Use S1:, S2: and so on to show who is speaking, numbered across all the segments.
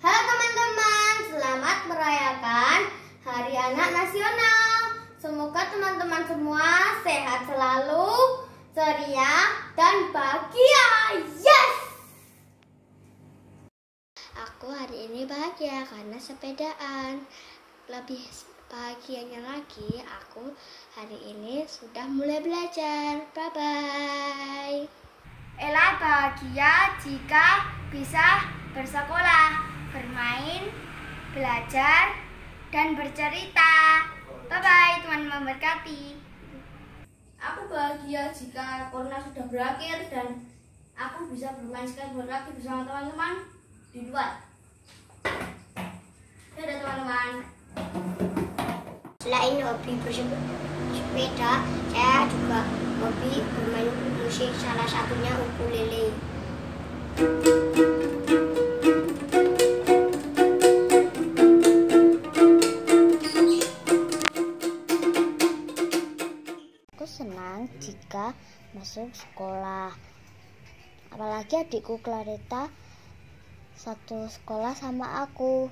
S1: Halo teman-teman, selamat merayakan Hari Anak Nasional. Semoga teman-teman semua sehat selalu, ceria, dan bahagia. Yes! Aku hari ini bahagia karena sepedaan. Lebih bahagianya lagi, aku hari ini sudah mulai belajar. Bye-bye.
S2: Ella bahagia jika bisa bersekolah, bermain, belajar, dan bercerita. Bye-bye, Tuhan memberkati.
S1: Aku bahagia jika corona sudah berakhir dan aku bisa bermain skateboard lagi bersama teman-teman di luar. Dadah teman-teman.
S3: Selain hobi bersepeda, saya juga hobi bermain musik, salah satunya ukulele. Aku senang jika masuk sekolah. Apalagi adikku Clarita satu sekolah sama aku.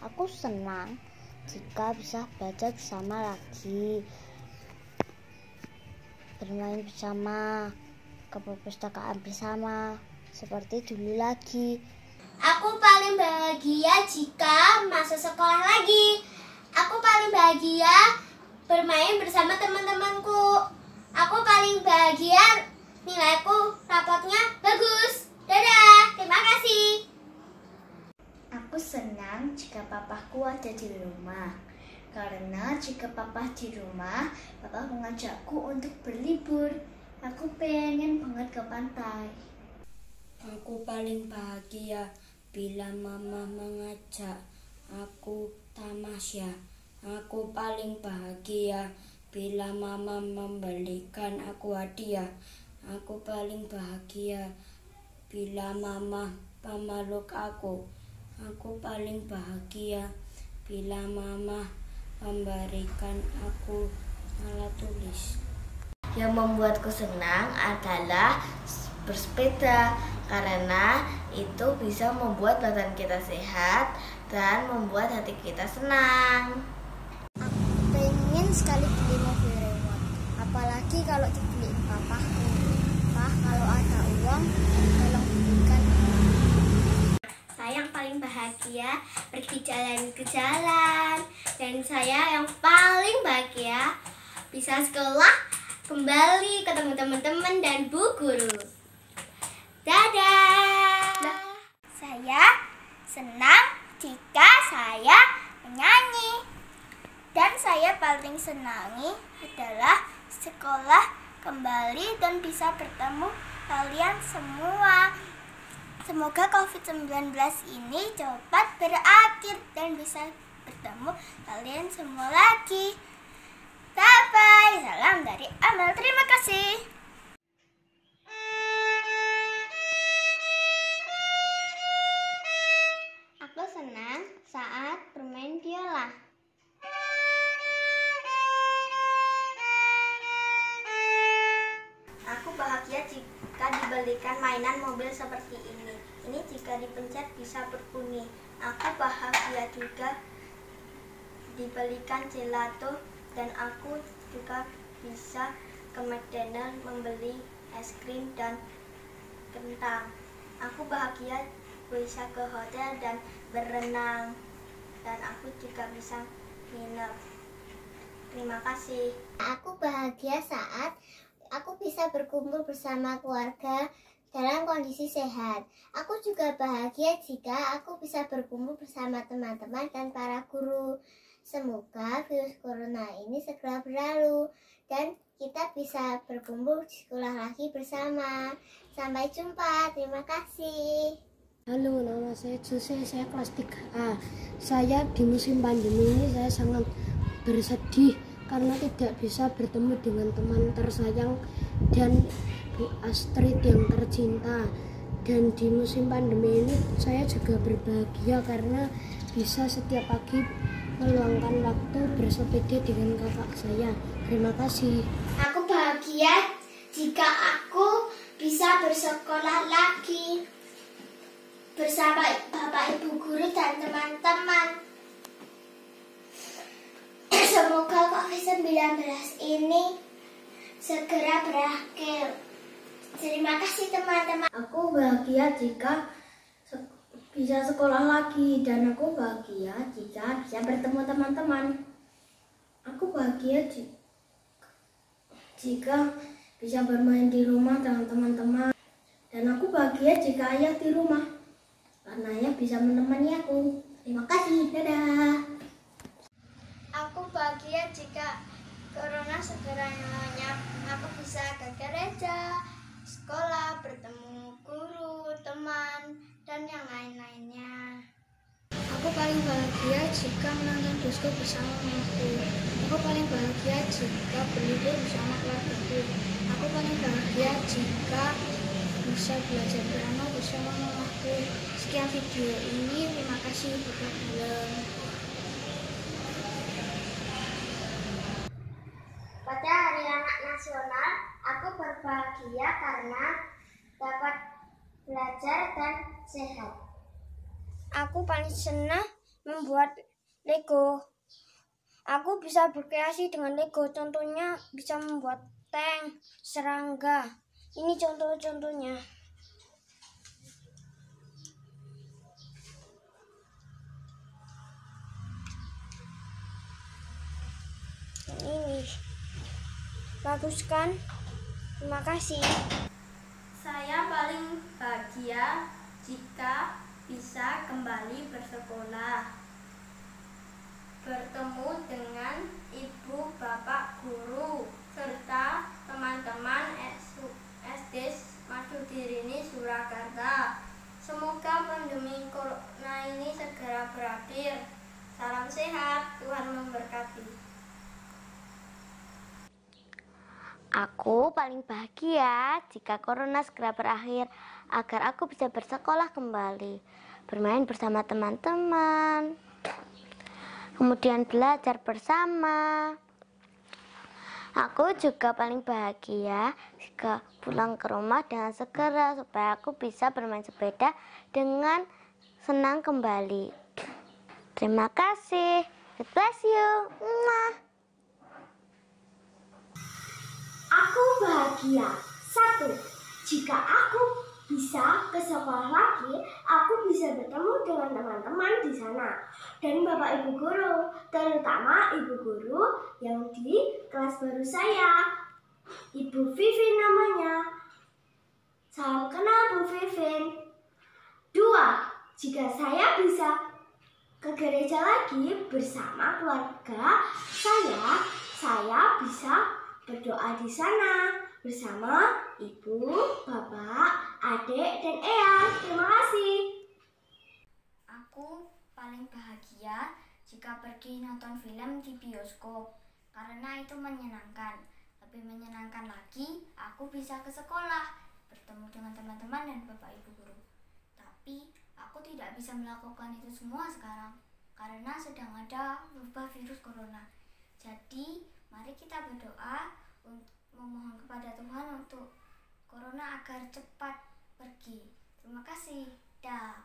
S3: Aku senang jika bisa belajar bersama lagi, bermain bersama, ke perpustakaan bersama, seperti dulu lagi.
S1: Aku paling bahagia jika masuk sekolah lagi. Aku paling bahagia bermain bersama teman-temanku. Aku paling bahagia nilaiku rapotnya bagus. Dadah, terima kasih.
S2: Aku senang jika papaku ada di rumah. Karena jika papa di rumah, papa mengajakku untuk berlibur. Aku pengen banget ke pantai.
S3: Aku paling bahagia bila mama mengajak aku tamasya. Aku paling bahagia bila mama membelikan aku hadiah. Aku paling bahagia bila mama memeluk aku. Aku paling bahagia bila mama memberikan aku alat tulis.
S2: Yang membuatku senang adalah bersepeda, karena itu bisa membuat badan kita sehat dan membuat hati kita senang.
S3: Pengen sekali beli mobil remote, apalagi kalau dibeliin papaku. Pak, kalau ada uang, tolong belikan.
S1: Saya yang paling bahagia pergi jalan ke jalan. Dan saya yang paling bahagia bisa sekolah, kembali ketemu teman-teman dan bu guru. Dadah.
S2: Saya senang jika saya menyanyi. Dan saya paling senangi adalah sekolah kembali dan bisa bertemu kalian semua. Semoga COVID-19 ini cepat berakhir dan bisa bertemu kalian semua lagi. Bye-bye. Salam dari Amel. Terima kasih.
S1: Aku senang saat bermain biola.
S2: Aku bahagia jika dibelikan mainan mobil seperti ini. Ini jika dipencet bisa berbunyi. Aku bahagia juga dibelikan gelato dan aku juga bisa ke McDonald membeli es krim dan kentang. Aku bahagia bisa ke hotel dan berenang dan aku juga bisa nginep. Terima kasih.
S3: Aku bahagia saat aku bisa berkumpul bersama keluarga dalam kondisi sehat. Aku juga bahagia jika aku bisa berkumpul bersama teman-teman dan para guru. Semoga virus corona ini segera berlalu dan kita bisa berkumpul di sekolah lagi bersama. Sampai jumpa, terima kasih.
S4: Halo, nama saya Jose, saya kelas 3A. Saya di musim pandemi ini saya sangat bersedih karena tidak bisa bertemu dengan teman tersayang dan Bu Astrid yang tercinta. Dan di musim pandemi ini saya juga berbahagia karena bisa setiap pagi meluangkan waktu bersepeda dengan kakak saya. Terima kasih.
S1: Aku bahagia jika aku bisa bersekolah lagi.
S3: bersama Bapak Ibu guru dan teman-teman. Semoga COVID-19 ini segera berakhir. Terima kasih teman-teman.
S2: Aku bahagia jika bisa sekolah lagi, dan aku bahagia jika bisa bertemu teman-teman. Aku bahagia jika bisa bermain di rumah dengan teman-teman. Dan aku bahagia jika ayah di rumah, karena ayah bisa menemani aku. Terima kasih, dadah.
S3: Aku bahagia jika corona segera lenyap. Aku bisa ke gereja, sekolah, bertemu guru, teman, dan yang lain-lainnya.
S4: Aku paling bahagia jika menonton bioskop bersama mamaku. Aku paling bahagia jika berlibur bersama keluargaku. Aku paling bahagia jika bisa belajar piano bersama mamaku. Sekian video ini, terima kasih Bapak Film.
S3: Pada Hari Anak Nasional, aku berbahagia karena dapat belajar dan sehat.
S4: Aku paling senang membuat Lego. Aku bisa berkreasi dengan Lego, contohnya bisa membuat tank, serangga. Ini contoh-contohnya. Ini bagus kan? Terima kasih.
S1: Saya paling bahagia jika bisa kembali bersekolah, bertemu dengan ibu bapak guru, serta teman-teman SD Madudirini Surakarta. Semoga pandemi corona ini segera berakhir. Salam sehat, Tuhan memberkati.
S3: Aku paling bahagia jika corona segera berakhir agar aku bisa bersekolah kembali, bermain bersama teman-teman, kemudian belajar bersama. Aku juga paling bahagia jika pulang ke rumah dengan segera supaya aku bisa bermain sepeda dengan senang kembali. Terima kasih. God bless you. Mwah.
S2: Aku bahagia. 1. Jika aku bisa ke sekolah lagi, aku bisa bertemu dengan teman-teman di sana dan Bapak Ibu guru, terutama Ibu guru yang di kelas baru saya. Ibu Vivin namanya. Salam kenal Bu Vivin. 2. Jika saya bisa ke gereja lagi bersama keluarga saya bisa berdoa di sana bersama ibu, bapak, adik, dan eyang. Terima kasih.
S1: Aku paling bahagia jika pergi nonton film di bioskop, karena itu menyenangkan. Lebih menyenangkan lagi, aku bisa ke sekolah, bertemu dengan teman-teman dan bapak ibu guru. Tapi aku tidak bisa melakukan itu semua sekarang, karena sedang ada wabah virus corona. Jadi, mari kita berdoa untuk memohon kepada Tuhan untuk corona agar cepat pergi. Terima kasih. Dah.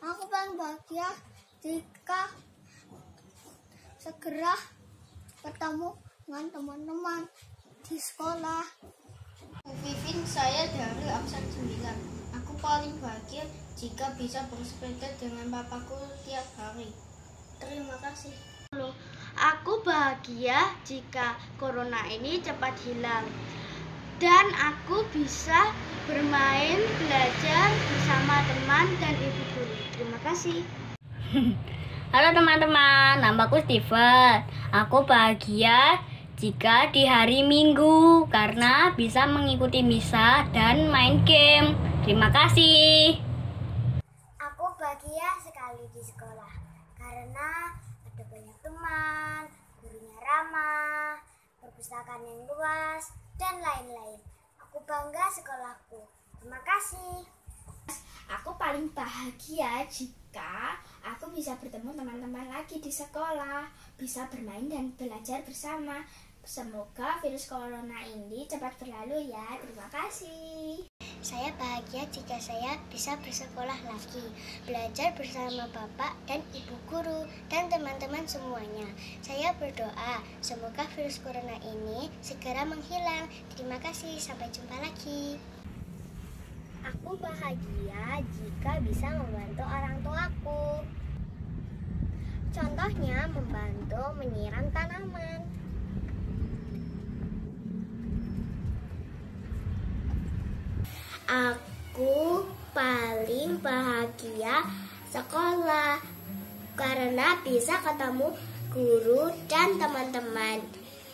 S3: Aku paling bahagia jika segera bertemu dengan teman-teman di sekolah.
S4: Bu Vivin, saya dari absen 9. Aku paling bahagia jika bisa bersepeda dengan papaku tiap hari. Terima kasih.
S1: Aku bahagia jika corona ini cepat hilang dan aku bisa bermain, belajar bersama teman dan ibu guru. Terima kasih. Halo teman-teman, namaku Steven. Aku bahagia jika di hari Minggu karena bisa mengikuti misa dan main game. Terima kasih.
S3: Aku aman, gurunya ramah, perpustakaan yang luas, dan lain-lain. Aku bangga sekolahku. Terima kasih.
S1: Aku paling bahagia jika aku bisa bertemu teman-teman lagi di sekolah, bisa bermain dan belajar bersama. Semoga virus corona ini cepat berlalu ya. Terima kasih.
S3: Saya bahagia jika saya bisa bersekolah lagi, belajar bersama Bapak dan Ibu guru dan teman-teman semuanya. Saya berdoa semoga virus corona ini segera menghilang. Terima kasih, sampai jumpa lagi. Aku bahagia jika bisa membantu orang tuaku. Contohnya membantu menyiram tanaman.
S1: Aku paling bahagia sekolah karena bisa ketemu guru dan teman-teman.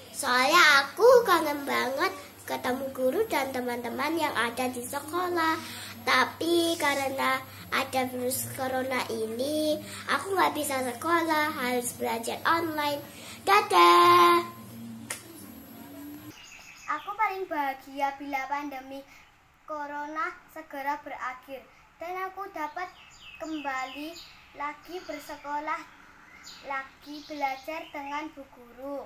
S1: Soalnya aku kangen banget ketemu guru dan teman-teman yang ada di sekolah. Tapi karena ada virus corona ini, aku nggak bisa sekolah, harus belajar online. Dadah!
S2: Aku paling bahagia bila pandemi corona segera berakhir dan aku dapat kembali lagi bersekolah, lagi belajar dengan bu guru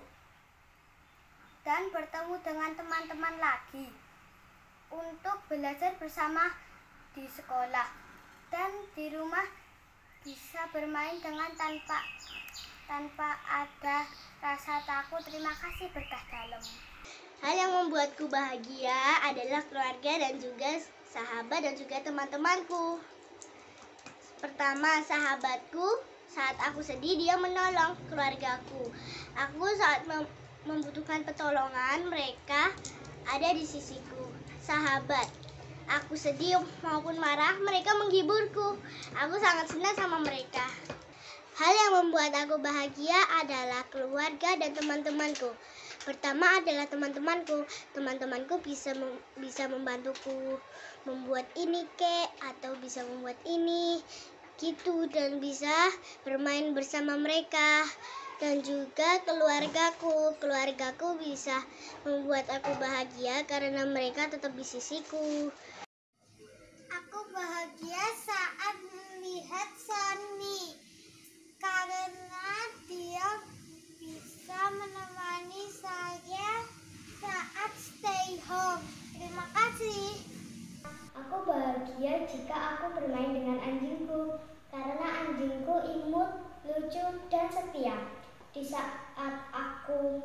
S2: dan bertemu dengan teman-teman lagi untuk belajar bersama di sekolah dan di rumah bisa bermain dengan tanpa ada rasa takut. Terima kasih, berkah dalam.
S1: Hal yang membuatku bahagia adalah keluarga dan juga sahabat dan juga teman-temanku. Pertama, sahabatku, saat aku sedih dia menolong keluargaku. Aku saat membutuhkan pertolongan, mereka ada di sisiku. Sahabat, aku sedih maupun marah, mereka menghiburku. Aku sangat senang sama mereka. Hal yang membuat aku bahagia adalah keluarga dan teman-temanku. Pertama adalah teman-temanku. Teman-temanku bisa membantuku membuat ini atau bisa membuat ini gitu, dan bisa bermain bersama mereka. Dan juga keluargaku bisa membuat aku bahagia karena mereka tetap di sisiku.
S3: Aku bahagia saat melihat Sony karena dia bisa menemani saya saat stay home. Terima kasih.
S1: Aku bahagia jika aku bermain dengan anjingku karena anjingku imut, lucu, dan setia. Di saat aku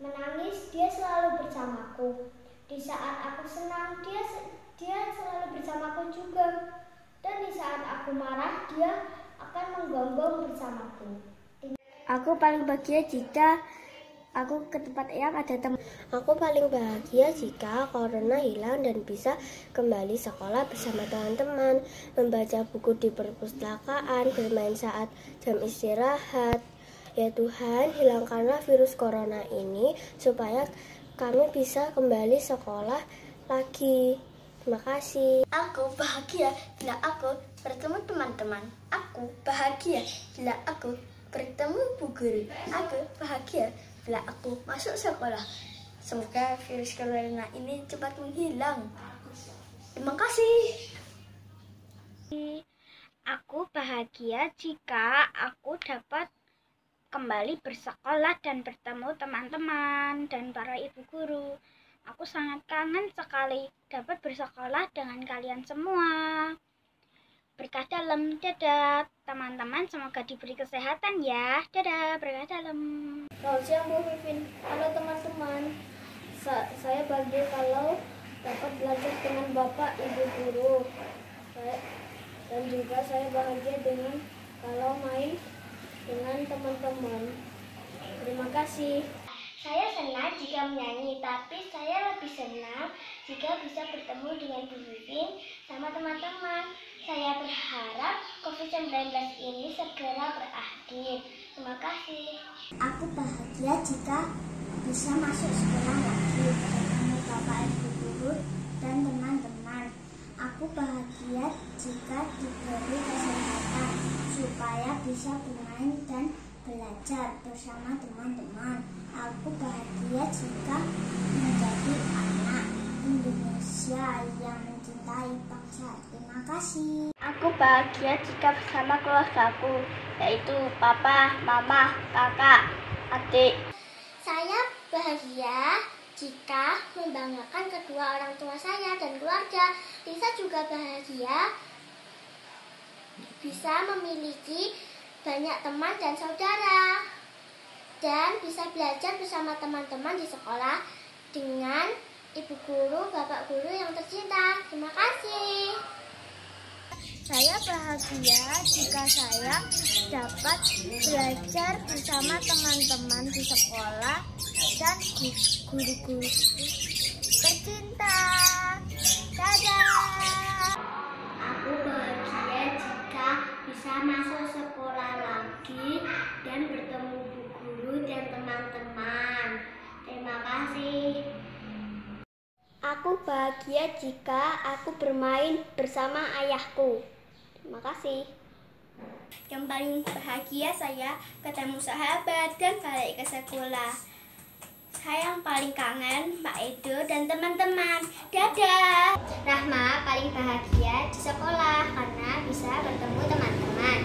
S1: menangis, dia selalu bersamaku. Di saat aku senang, dia selalu bersamaku juga. Dan di saat aku marah, dia akan menggonggong bersamaku. Aku paling bahagia jika aku ke tempat yang ada teman. Aku paling bahagia jika corona hilang dan bisa kembali sekolah bersama teman-teman, membaca buku di perpustakaan, bermain saat jam istirahat. Ya Tuhan, hilangkanlah virus corona ini supaya kami bisa kembali sekolah lagi. Terima kasih. Aku bahagia bila aku bertemu teman-teman. Aku bahagia bila aku bertemu bu guru. Aku bahagia bila aku masuk sekolah. Semoga virus corona ini cepat menghilang. Terima kasih.
S2: Aku bahagia jika aku dapat kembali bersekolah dan bertemu teman-teman dan para ibu guru. Aku sangat kangen sekali dapat bersekolah dengan kalian semua. Berkah dalam. Dadah teman-teman, semoga diberi kesehatan ya. Dadah, berkah dalam.
S4: Selamat siang Bu Vivin. Halo teman-teman. Saya bahagia kalau dapat belajar dengan Bapak Ibu guru. Dan juga saya bahagia dengan kalau main dengan teman-teman. Terima kasih.
S1: Saya senang jika menyanyi, tapi saya lebih senang jika bisa bertemu dengan Bu Vivin sama teman-teman. Saya berharap COVID-19 ini segera berakhir. Terima kasih.
S3: Aku bahagia jika bisa masuk sekolah lagi, bertemu Bapak Ibu guru dan teman-teman. Aku bahagia jika diberi kesehatan supaya bisa bermain dan belajar bersama teman-teman. Aku bahagia jika menjadi anak Indonesia yang mencintai bangsa. Terima kasih.
S2: Aku bahagia jika bersama keluargaku, yaitu papa, mama, kakak, adik.
S3: Saya bahagia jika membanggakan kedua orang tua saya dan keluarga. Lisa juga bahagia bisa memiliki banyak teman dan saudara, dan bisa belajar bersama teman-teman di sekolah dengan ibu guru, bapak guru yang tercinta. Terima kasih. Saya bahagia jika saya dapat belajar bersama teman-teman di sekolah dan guru-guru tercinta. Dadah! Aku bahagia jika bisa masuk sekolah lagi dan bertemu bu guru dan teman-teman. Terima kasih.
S2: Aku bahagia jika aku bermain bersama ayahku. Terima kasih.
S1: Yang paling bahagia saya ketemu sahabat dan balik ke sekolah. Saya yang paling kangen Pak Edo dan teman-teman. Dadah.
S3: Rahma paling bahagia di sekolah karena bisa bertemu teman-teman.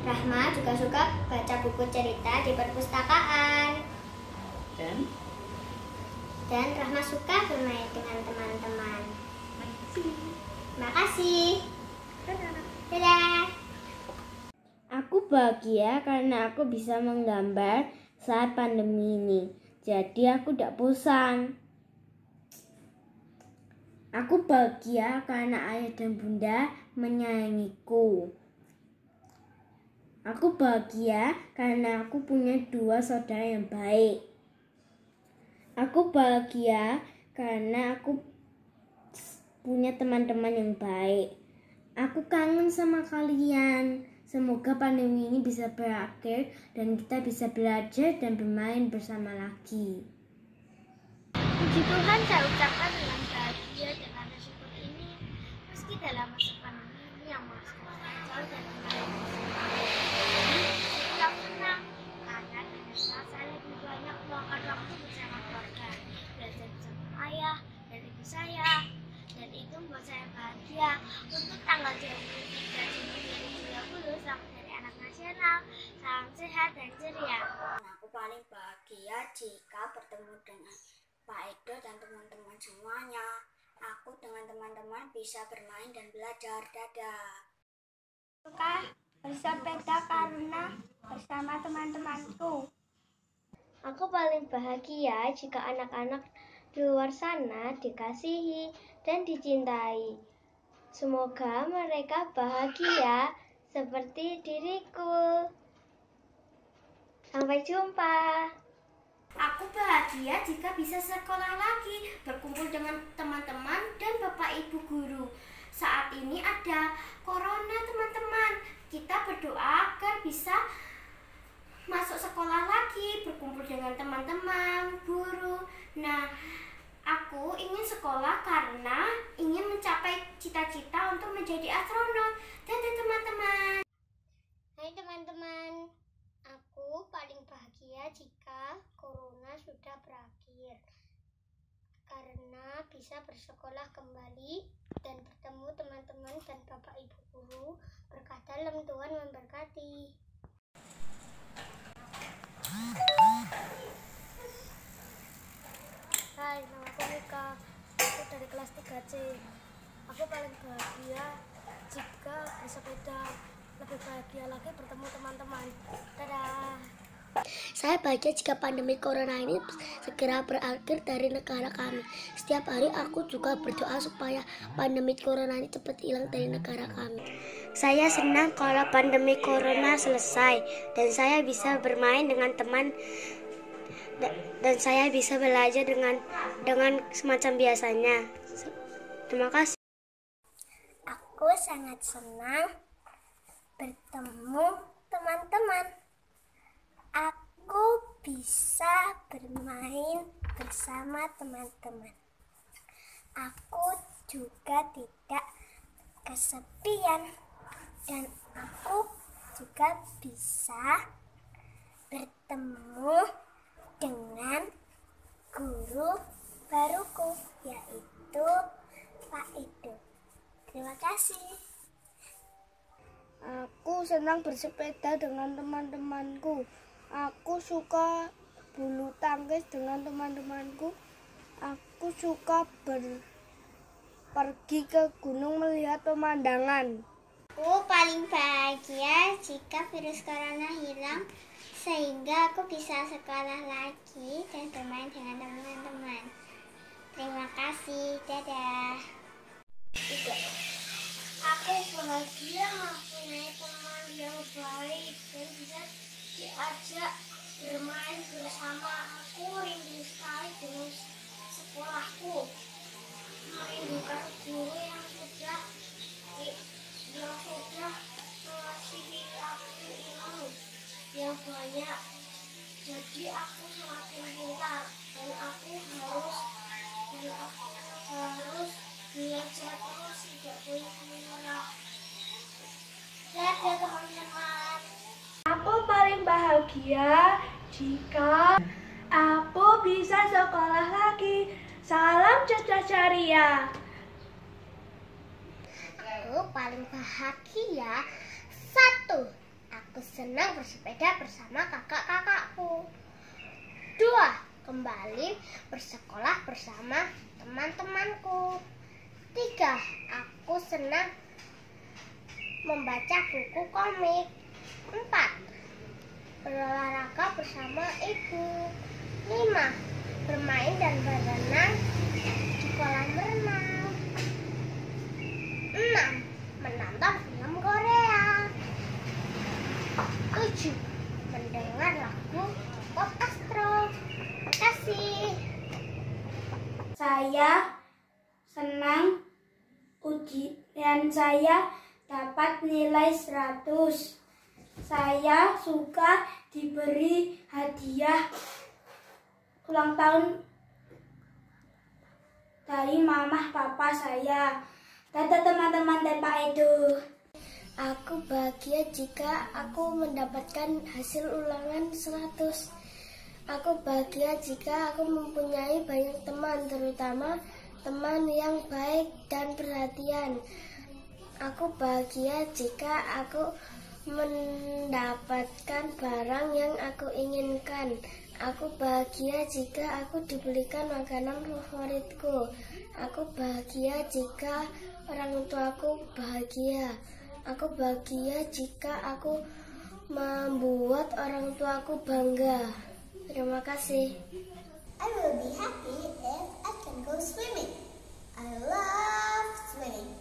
S3: Rahma juga suka baca buku cerita di perpustakaan. Dan Rahma suka bermain dengan teman-teman. Terima kasih. Dadah.
S5: Aku bahagia karena aku bisa menggambar saat pandemi ini. Jadi aku tidak bosan. Aku bahagia karena ayah dan bunda menyayangiku. Aku bahagia karena aku punya 2 saudara yang baik. Aku bahagia karena aku punya teman-teman yang baik. Aku kangen sama kalian. Semoga pandemi ini bisa berakhir dan kita bisa belajar dan bermain bersama lagi.
S3: Puji Tuhan saya ucapkan dengan bahagia dengan bersyukur ini. Meski dalam masa pandemi ini yang masih jauh dari saya senang karena dengan saya lebih banyak meluangkan waktu bersama keluarga, belajar bersama ayah dan ibu saya, dan itu membuat saya bahagia. Untuk tanggal 23 Juni 2020, selamat Hari Anak Nasional, salam sehat dan ceria. Aku paling bahagia jika bertemu dengan Pak Edo dan teman-teman semuanya. Aku dengan teman-teman bisa bermain dan belajar. Dadah. Suka bersepeda karena bersama teman-temanku. Aku paling bahagia jika anak-anak di luar sana dikasihi dan dicintai. Semoga mereka bahagia seperti diriku. Sampai jumpa.
S1: Aku bahagia jika bisa sekolah lagi, berkumpul dengan teman-teman dan bapak ibu guru. Saat ini ada corona teman-teman. Kita berdoa agar bisa masuk sekolah lagi, berkumpul dengan teman-teman, guru. Nah, aku ingin sekolah karena ingin mencapai cita-cita untuk menjadi astronot. Dadah teman-teman.
S3: Hai teman-teman, aku paling bahagia jika corona sudah berakhir karena bisa bersekolah kembali dan bertemu teman-teman dan bapak ibu guru. Berkah dalam Tuhan memberkati. Hai, nama aku Mika. Aku dari kelas 3C. Aku paling bahagia jika bersepeda. Lebih bahagia lagi bertemu teman-teman. Dadah. Saya bahagia jika pandemi corona ini segera berakhir dari negara kami. Setiap hari aku juga berdoa supaya pandemi corona ini cepat hilang dari negara kami. Saya senang kalau pandemi corona selesai dan saya bisa bermain dengan teman dan saya bisa belajar dengan semacam biasanya. Terima kasih. Aku sangat senang bertemu teman-teman. Aku bisa bermain bersama teman-teman. Aku juga tidak kesepian dan aku juga bisa bertemu dengan guru baruku, yaitu Pak Ido. Terima kasih.
S4: Aku senang bersepeda dengan teman-temanku. Aku suka bulu tangkis dengan teman-temanku. Aku suka pergi ke gunung melihat pemandangan.
S3: Aku paling bahagia jika virus corona hilang, sehingga aku bisa sekolah lagi dan bermain dengan teman-teman. Terima kasih, dadah. Aku bahagia mempunyai teman yang baik dan bisa diajak bermain bersama. Aku rindu sekali dengan sekolahku, merindukan guru yang sudah mengasihi aku ilmu yang banyak. Jadi aku semakin pintar dan aku harus belajar terus, tidak boleh menyerah. Dadah teman-teman.
S2: Aku paling bahagia jika aku bisa sekolah lagi. Salam Caca Caria.
S3: Aku paling bahagia, 1. Aku senang bersepeda bersama kakak-kakakku. 2. Kembali bersekolah bersama teman-temanku. 3. Aku senang membaca buku komik. 4. Berolahraga bersama ibu. 5. Bermain dan berenang di kolam renang. 6. Menonton film Korea. 7. Mendengar lagu pop Astro. Terima kasih.
S5: Saya senang ujian saya dapat nilai 100. Saya suka diberi hadiah ulang tahun dari mama papa saya. Dadah teman-teman dan Pak Edo.
S4: Aku bahagia jika aku mendapatkan hasil ulangan 100. Aku bahagia jika aku mempunyai banyak teman, terutama teman yang baik dan perhatian. Aku bahagia jika aku mendapatkan barang yang aku inginkan. Aku bahagia jika aku dibelikan makanan favoritku. Aku bahagia jika orang tuaku bahagia. Aku bahagia jika aku membuat orang tuaku bangga. Terima kasih.
S3: I will be happy if I can go swimming. I love swimming.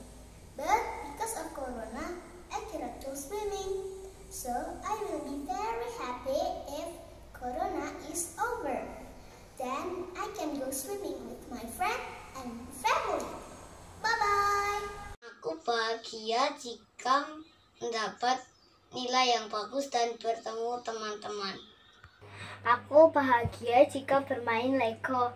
S3: But because of Corona, I cannot go swimming. So I will be very happy if Corona is over. Then I can go swimming with my friend and family. Bye-bye.
S4: Aku bahagia jika mendapat nilai yang bagus dan bertemu teman-teman.
S5: Aku bahagia jika bermain Lego.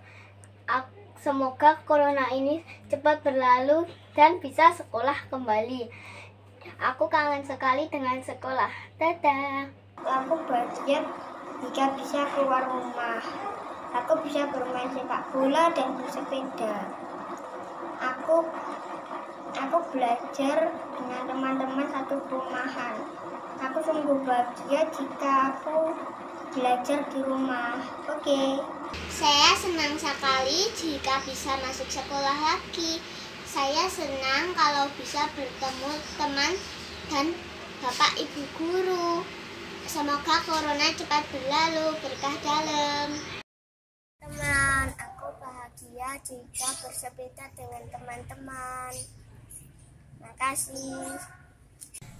S5: Semoga corona ini cepat berlalu dan bisa sekolah kembali. Aku kangen sekali dengan sekolah. Dadah.
S2: Aku bahagia jika bisa keluar rumah. Aku bisa bermain sepak bola dan bersepeda. Aku belajar dengan teman-teman satu perumahan. Aku sungguh bahagia jika aku belajar di rumah. Oke.
S3: Saya senang sekali jika bisa masuk sekolah lagi. Saya senang kalau bisa bertemu teman dan Bapak Ibu guru. Semoga corona cepat berlalu, berkah dalam.
S4: Teman, aku bahagia jika bersepeda dengan teman-teman. Makasih.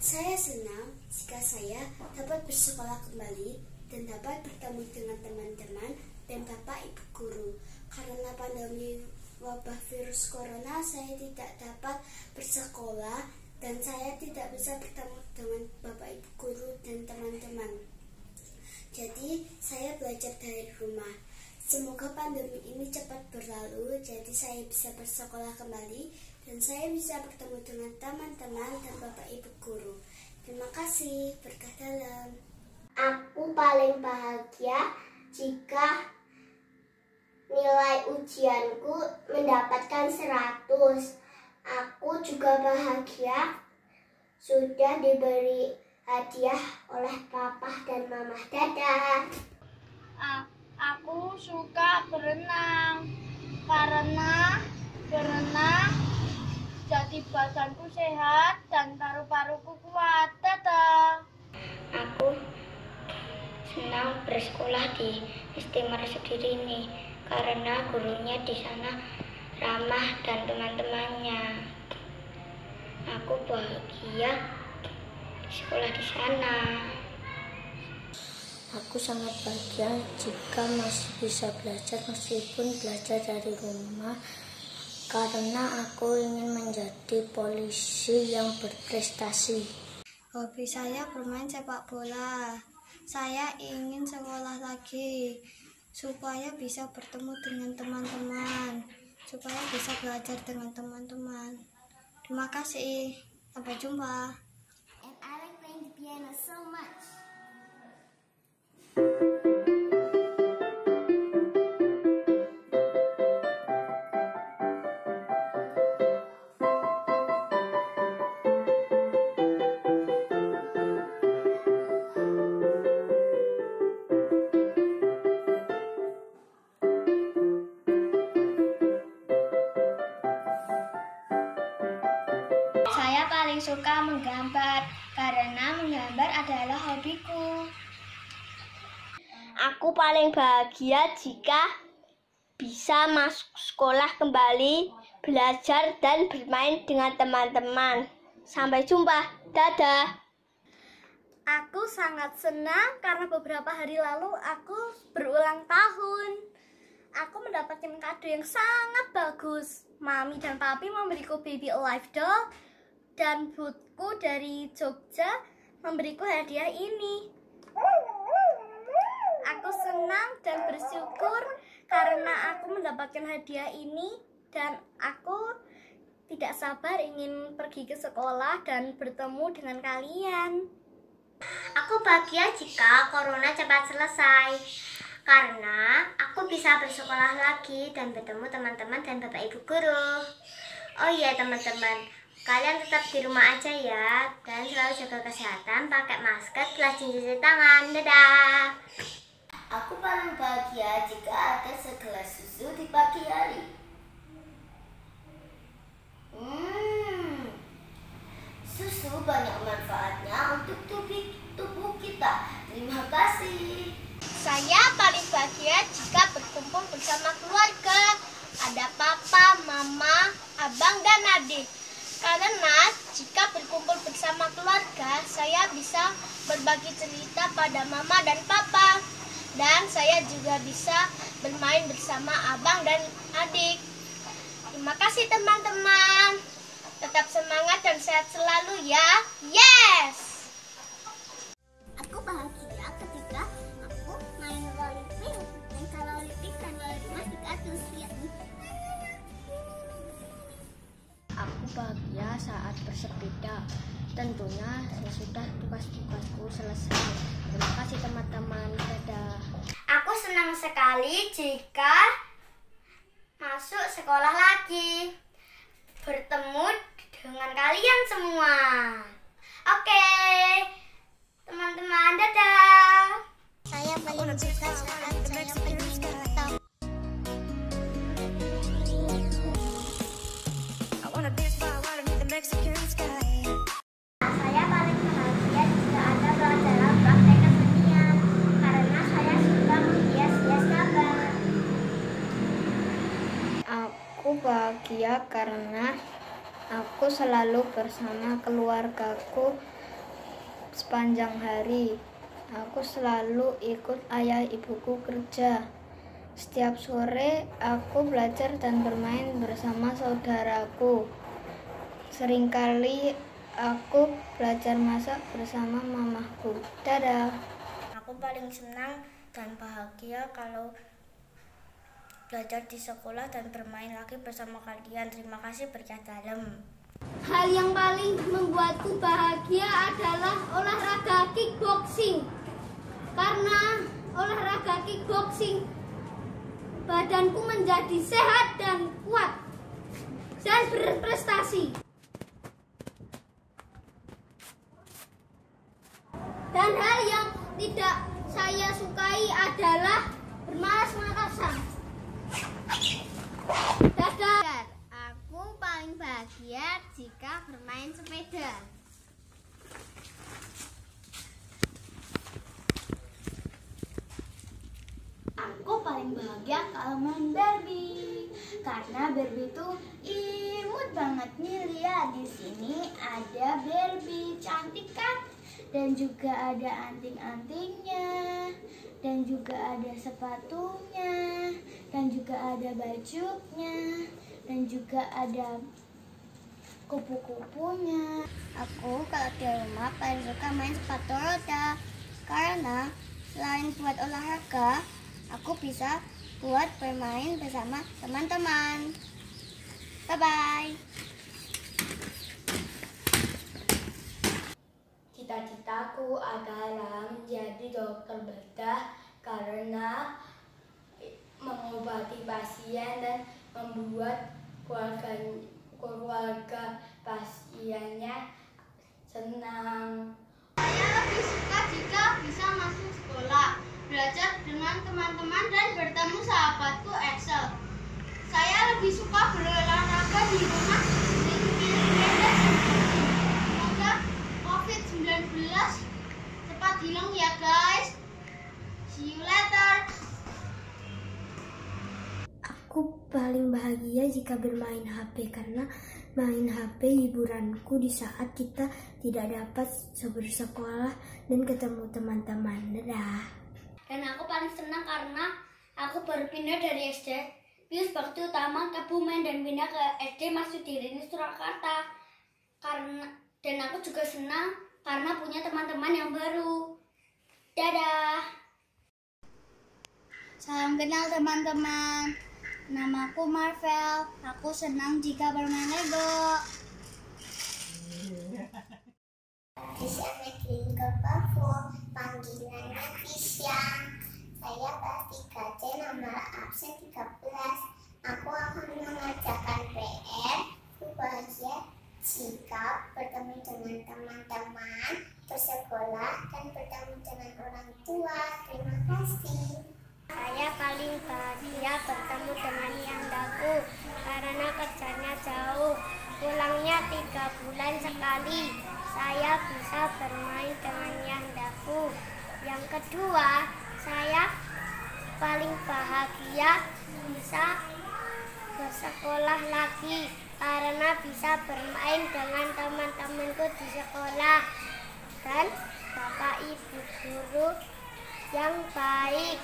S5: Saya senang jika saya dapat bersekolah kembali dan dapat bertemu dengan teman-teman dan Bapak Ibu guru. Karena pandemi wabah virus corona, saya tidak dapat bersekolah dan saya tidak bisa bertemu dengan Bapak Ibu guru dan teman-teman. Jadi, saya belajar dari rumah. Semoga pandemi ini cepat berlalu, jadi saya bisa bersekolah kembali dan saya bisa bertemu dengan teman-teman dan Bapak Ibu guru. Terima kasih, berkah dalam.
S3: Aku paling bahagia jika nilai ujianku mendapatkan 100. Aku juga bahagia sudah diberi hadiah oleh papa dan mama. Dadah.
S2: Aku suka berenang karena berenang jadi badanku sehat dan paru-paruku kuat. Dadah.
S3: Aku senang bersekolah di SD Marsudiri ini karena gurunya di sana ramah dan teman-temannya. Aku bahagia sekolah di sana.
S4: Aku sangat bahagia jika masih bisa belajar meskipun belajar dari rumah karena aku ingin menjadi polisi yang berprestasi.
S2: Hobi saya bermain sepak bola. Saya ingin sekolah lagi supaya bisa bertemu dengan teman-teman, supaya bisa belajar dengan teman-teman. Terima kasih. Sampai jumpa.
S3: And I like playing the piano so much.
S2: Saya paling suka menggambar karena menggambar adalah hobiku.
S1: Aku paling bahagia jika bisa masuk sekolah kembali, belajar dan bermain dengan teman-teman. Sampai jumpa. Dadah.
S2: Aku sangat senang karena beberapa hari lalu aku berulang tahun. Aku mendapatkan kado yang sangat bagus. Mami dan papi memberiku baby alive doll dan buku dari Jogja memberiku hadiah ini. Aku senang dan bersyukur karena aku mendapatkan hadiah ini dan aku tidak sabar ingin pergi ke sekolah dan bertemu dengan kalian.
S3: Aku bahagia jika corona cepat selesai karena aku bisa bersekolah lagi dan bertemu teman-teman dan bapak ibu guru. Oh iya teman-teman, kalian tetap di rumah aja ya dan selalu jaga kesehatan, pakai masker, rajin cuci tangan. Dadah. Aku paling bahagia jika ada segelas susu di pagi hari. Susu banyak manfaatnya untuk tubuh kita. Terima kasih.
S1: Saya paling bahagia jika berkumpul bersama keluarga. Ada papa, mama, abang, dan adik. Karena jika berkumpul bersama keluarga, saya bisa berbagi cerita pada mama dan papa. Dan saya juga bisa bermain bersama abang dan adik. Terima kasih teman-teman. Tetap semangat dan sehat selalu ya. Yes!
S3: Aku bahagia ketika aku main rollerblade dan kalau lipik dan mas dikatus lihat.
S4: Aku bahagia saat bersepeda. Tentunya sesudah tugas-tugasku selesai. Terima kasih teman-teman. Dadah.
S3: Aku senang sekali jika masuk sekolah lagi, bertemu dengan kalian semua. Oke, teman-teman, dadah. Saya paling suka saat saya pergi bertemu. Saya paling bahagia jika ada pelajaran praktek kesenian karena saya suka menghias-hias gambar.
S5: Aku bahagia karena aku selalu bersama keluargaku sepanjang hari. Aku selalu ikut ayah ibuku kerja. Setiap sore aku belajar dan bermain bersama saudaraku. Seringkali aku belajar masak bersama mamaku. Dadah.
S3: Aku paling senang dan bahagia kalau belajar di sekolah dan bermain lagi bersama kalian. Terima kasih berkat dalam.
S1: Hal yang paling membuatku bahagia adalah olahraga kickboxing. Karena olahraga kickboxing, badanku menjadi sehat dan kuat dan berprestasi. Dan hal yang tidak saya sukai adalah bermalas-malasan. Dadah.
S3: Aku paling bahagia jika bermain sepeda.
S2: Aku paling bahagia kalau main Barbie, karena Barbie itu imut banget nih. Lihat di sini ada Barbie, cantik kan? Dan juga ada anting-antingnya, dan juga ada sepatunya, dan juga ada bajunya, dan juga ada kupu-kupunya.
S3: Aku kalau di rumah paling suka main sepatu roda, karena selain buat olahraga, aku bisa buat bermain bersama teman-teman. Bye-bye.
S5: Cita-citaku adalah menjadi dokter bedah karena mengobati pasien dan membuat keluarga pasiennya senang.
S1: Saya lebih suka jika bisa masuk sekolah, belajar dengan teman-teman dan bertemu sahabatku Excel. Saya lebih suka berolahraga di rumah dengan sepeda. Semoga COVID-19 cepat hilang ya guys. See you later.
S4: Aku paling bahagia jika bermain HP karena main HP hiburanku di saat kita tidak dapat bersekolah dan ketemu teman-teman. Dadah.
S1: Dan aku paling senang karena aku baru pindah dari SD Pius Bakti Utama Kebumen dan pindah ke SD Mas Sudirini Surakarta. Dan aku juga senang karena punya teman-teman yang baru. Dadah.
S2: Salam kenal teman-teman. Namaku Marvel. Aku senang jika bermain Lego.
S3: Tisha Meglinker Pavo, panggilannya Tisha. Saya kelas 3C nomor absen 13. Aku akan mengerjakan PR. Aku bahagia jika bertemu dengan teman-teman, bersekolah, dan bertemu dengan orang tua. Terima kasih. Saya paling bahagia bertemu dengan Yandaku karena kerjanya jauh. Pulangnya 3 bulan sekali. Saya bisa bermain dengan Yandaku. Yang kedua, saya paling bahagia bisa bersekolah lagi karena bisa bermain dengan teman-temanku di sekolah dan Bapak Ibu guru yang baik.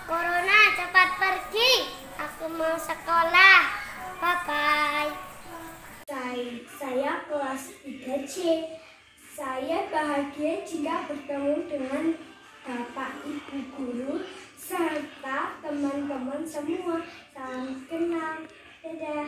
S3: Corona cepat pergi, aku mau sekolah. Bye-bye.
S4: Saya kelas 3C. Saya bahagia jika bertemu dengan Bapak Ibu guru serta teman-teman semua. Salam kenal. Dadah.